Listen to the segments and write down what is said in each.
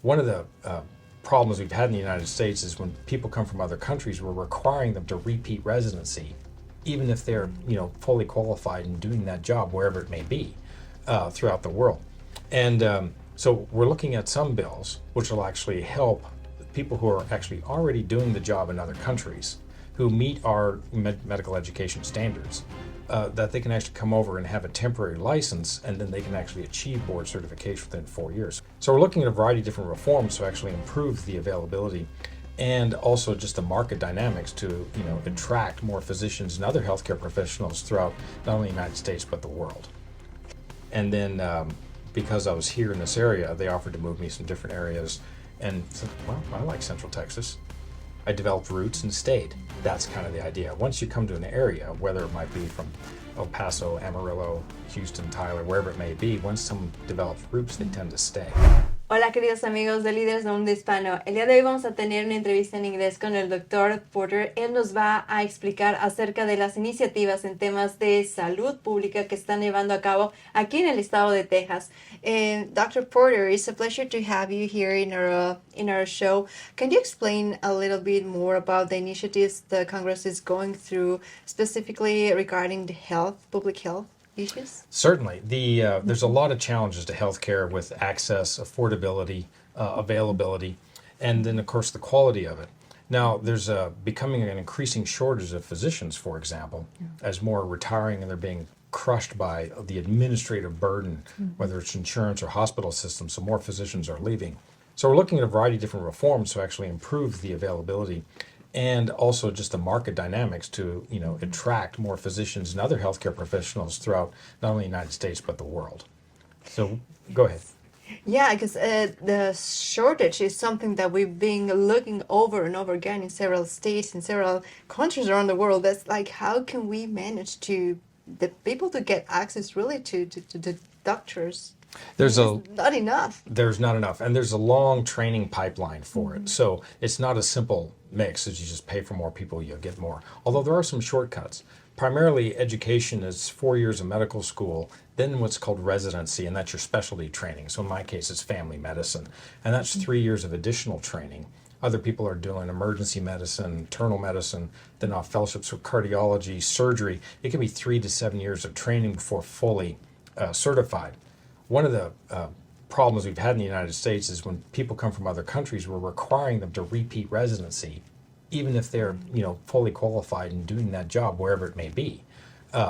One of the problems we've had in the United States is when people come from other countries, we're requiring them to repeat residency, even if they're fully qualified in doing that job wherever it may be throughout the world. And so we're looking at some bills which will actually help people who are actually already doing the job in other countries, who meet our medical education standards, that they can actually come over and have a temporary license, and then they can actually achieve board certification within 4 years. So we're looking at a variety of different reforms to actually improve the availability and also just the market dynamics to attract more physicians and other healthcare professionals throughout not only the United States but the world. And then because I was here in this area, they offered to move me some different areas, and said, well, I like Central Texas. I developed roots and stayed. That's kind of the idea. Once you come to an area, whether it might be from El Paso, Amarillo, Houston, Tyler, wherever it may be, once someone develops roots, they tend to stay. Hola queridos amigos de Líderes del Mundo Hispano. El día de hoy vamos a tener una entrevista en inglés con el Dr. Porter. Él nos va a explicar acerca de las iniciativas en temas de salud pública que están llevando a cabo aquí en el estado de Texas. Dr. Porter, it's a pleasure to have you here in our show. Can you explain a little bit more about the initiatives the Congress is going through, specifically regarding the public health issues? Certainly. There's a lot of challenges to healthcare with access, affordability, availability, and then, of course, the quality of it. Now, there's becoming an increasing shortage of physicians, for example, as more are retiring and they're being crushed by the administrative burden, whether it's insurance or hospital systems, so more physicians are leaving. So we're looking at a variety of different reforms to actually improve the availability and also just the market dynamics to attract more physicians and other healthcare professionals throughout not only the United States but the world. So go ahead. Yeah, because the shortage is something that we've been looking over and over again in several states, in several countries around the world. That's like, how can we manage the people to get access really to the doctors? There's not enough. There's not enough, and there's a long training pipeline for it. So it's not a simple mix as you just pay for more people, you'll get more. Although there are some shortcuts. Primarily, education is 4 years of medical school, then what's called residency, and that's your specialty training. So in my case, it's family medicine, and that's 3 years of additional training. Other people are doing emergency medicine, internal medicine, then off fellowships with cardiology, surgery. It can be 3 to 7 years of training before fully certified. One of the problems we've had in the United States is when people come from other countries, we're requiring them to repeat residency, even if they're fully qualified in doing that job wherever it may be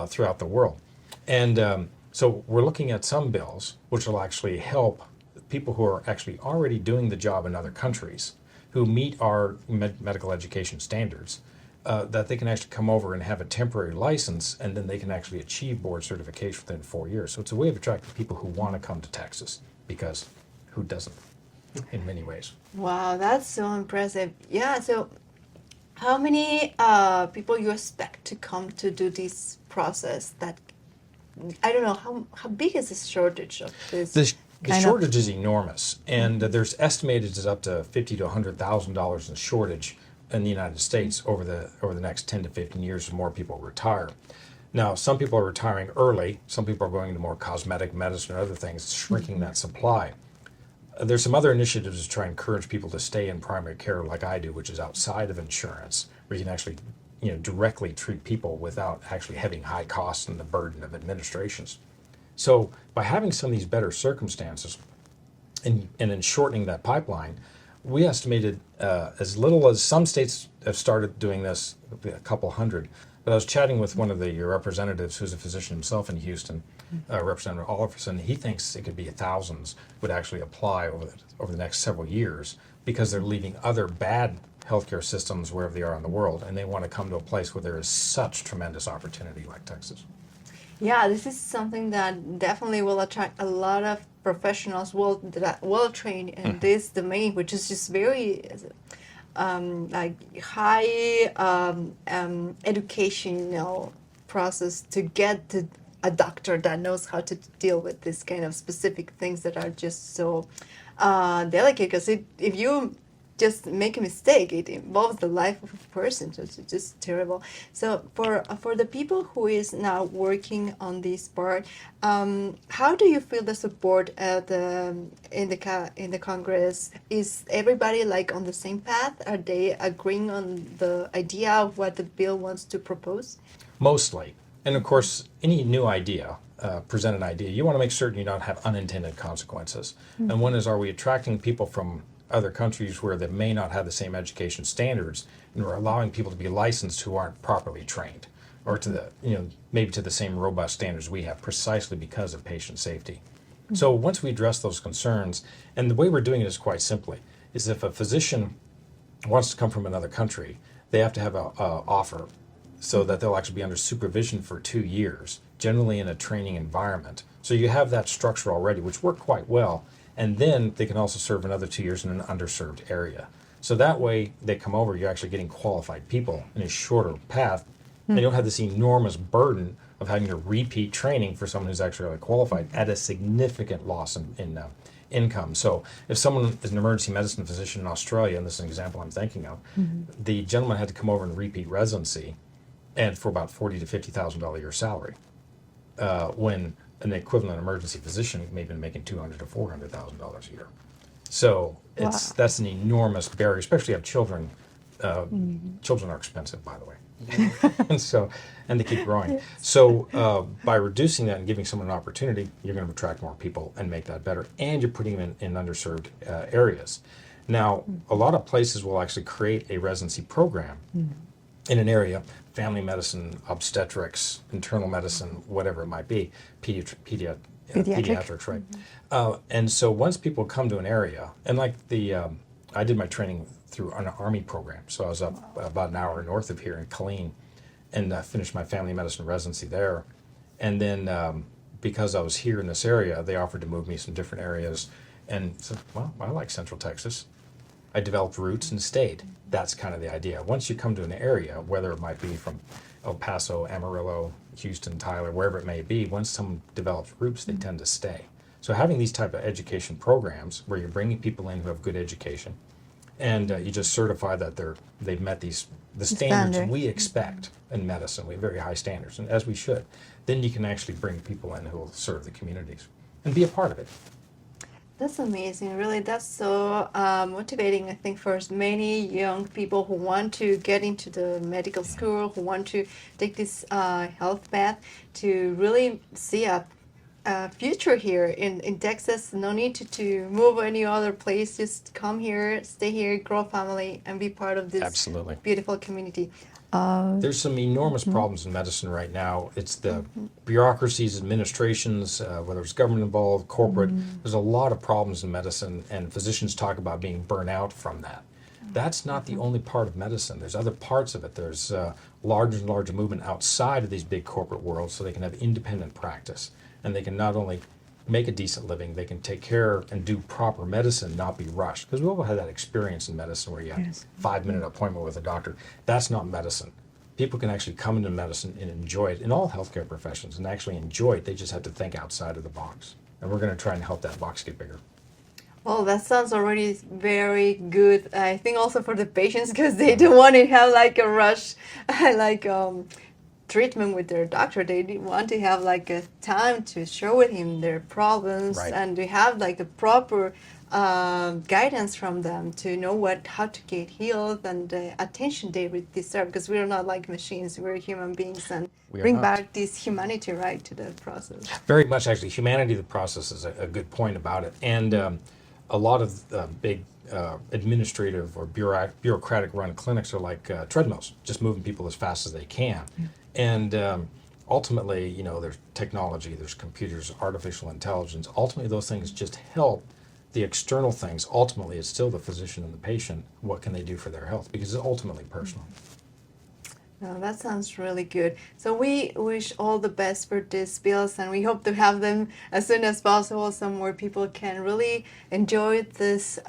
throughout the world. And so we're looking at some bills which will actually help people who are actually already doing the job in other countries, who meet our medical education standards, that they can actually come over and have a temporary license, and then they can actually achieve board certification within 4 years. So it's a way of attracting people who want to come to Texas, because who doesn't, in many ways. Wow, that's so impressive. Yeah, so how many people you expect to come to do this process? That, I don't know, how big is this shortage of this? The shortage is enormous, and there's estimated as up to $50,000 to $100,000 in shortage in the United States over the next 10 to 15 years as more people retire. Now, some people are retiring early. Some people are going to more cosmetic medicine or other things, shrinking that supply. There's some other initiatives to try and encourage people to stay in primary care like I do, which is outside of insurance, where you can actually directly treat people without actually having high costs and the burden of administrations. So by having some of these better circumstances and in shortening that pipeline, we estimated as little as some states have started doing this, a couple hundred. But I was chatting with one of the representatives who's a physician himself in Houston, Representative Oliverson. He thinks it could be thousands would actually apply over the next several years, because they're leaving other bad healthcare systems wherever they are in the world, and they want to come to a place where there is such tremendous opportunity like Texas. Yeah, this is something that definitely will attract a lot of professionals well trained in this domain, which is just very like high educational process to get to a doctor that knows how to deal with this kind of specific things that are just so delicate. Because if you just make a mistake. It involves the life of a person. So it's just terrible. So for the people who is now working on this part, how do you feel the support in the Congress? Is everybody like on the same path? Are they agreeing on the idea of what the bill wants to propose? Mostly. And of course, any new idea, presented idea, you want to make certain you don't have unintended consequences. And one is, are we attracting people from other countries where they may not have the same education standards, and we're allowing people to be licensed who aren't properly trained, or to the, maybe to the same robust standards we have, precisely because of patient safety. So once we address those concerns, and the way we're doing it is quite simply, is if a physician wants to come from another country, they have to have a offer so that they'll actually be under supervision for 2 years, generally in a training environment. So you have that structure already, which worked quite well, and then they can also serve another 2 years in an underserved area. So that way they come over, you're actually getting qualified people in a shorter path, and you don't have this enormous burden of having to repeat training for someone who's actually qualified at a significant loss in income. So if someone is an emergency medicine physician in Australia, and this is an example I'm thinking of, the gentleman had to come over and repeat residency, and for about $40,000 to $50,000 a year salary, when an equivalent emergency physician may have been making $200,000 to $400,000 a year. So that's an enormous barrier, especially if you have children. Children are expensive, by the way. and they keep growing. So by reducing that and giving someone an opportunity, you're going to attract more people and make that better. And you're putting them in underserved areas. Now, a lot of places will actually create a residency program in an area, family medicine, obstetrics, internal medicine, whatever it might be, pediatrics, right? And so once people come to an area, and like I did my training through an Army program, so I was up about an hour north of here in Killeen, and finished my family medicine residency there. And then because I was here in this area, they offered to move me some different areas, and said, well, I like Central Texas. I developed roots and stayed. That's kind of the idea. Once you come to an area, whether it might be from El Paso, Amarillo, Houston, Tyler, wherever it may be, once someone develops roots, they tend to stay. So having these type of education programs where you're bringing people in who have good education, and you just certify that they've met the standards we expect in medicine. We have very high standards, and as we should. Then you can actually bring people in who will serve the communities and be a part of it. That's amazing. Really, that's so motivating, I think, for many young people who want to get into the medical school, who want to take this health path, to really see a future here in Texas. No need to move any other place. Just come here, stay here, grow a family, and be part of this Absolutely beautiful community. There's some enormous problems in medicine right now. It's the bureaucracies, administrations, whether it's government involved, corporate. There's a lot of problems in medicine, and physicians talk about being burnt out from that. That's not the only part of medicine. There's other parts of it. There's larger and larger movement outside of these big corporate worlds, so they can have independent practice. And they can not only make a decent living, they can take care and do proper medicine, not be rushed. Because we all had that experience in medicine where you have a 5-minute appointment with a doctor. That's not medicine. People can actually come into medicine and enjoy it in all healthcare professions and actually enjoy it. They just have to think outside of the box. And we're going to try and help that box get bigger. Well, that sounds already very good. I think also for the patients, because they don't want to have like a rush, treatment with their doctor. They want to have like a time to share with him their problems, and to have like the proper guidance from them to know how to get healed and the attention they deserve, because we are not like machines. We're human beings, and bring back this humanity right to the process. Very much, actually. Humanity to the process is a good point about it. And a lot of big administrative or bureaucratic run clinics are like treadmills, just moving people as fast as they can. And ultimately, there's technology, there's computers, artificial intelligence. Ultimately, those things just help the external things. Ultimately, it's still the physician and the patient. What can they do for their health? Because it's ultimately personal. Oh, that sounds really good. So we wish all the best for these bills, and we hope to have them as soon as possible so more people can really enjoy this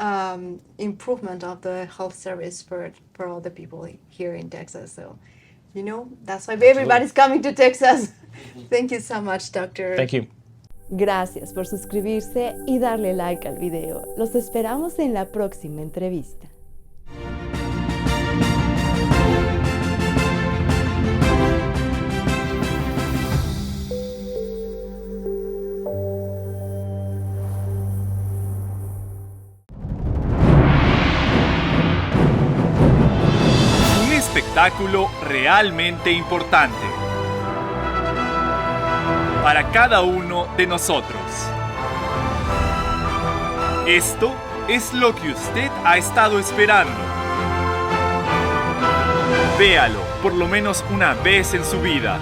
improvement of the health service for all the people here in Texas. So, that's why everybody's coming to Texas. Thank you so much, Doctor. Thank you. Gracias por suscribirse y darle like al video. Los esperamos en la próxima entrevista. espectáculo realmente importante para cada uno de nosotros. Esto es lo que usted ha estado esperando. Véalo por lo menos una vez en su vida.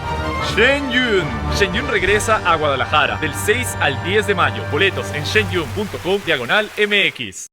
Shenyun. Shenyun regresa a Guadalajara del 6 al 10 de mayo. Boletos en shenyun.com/MX.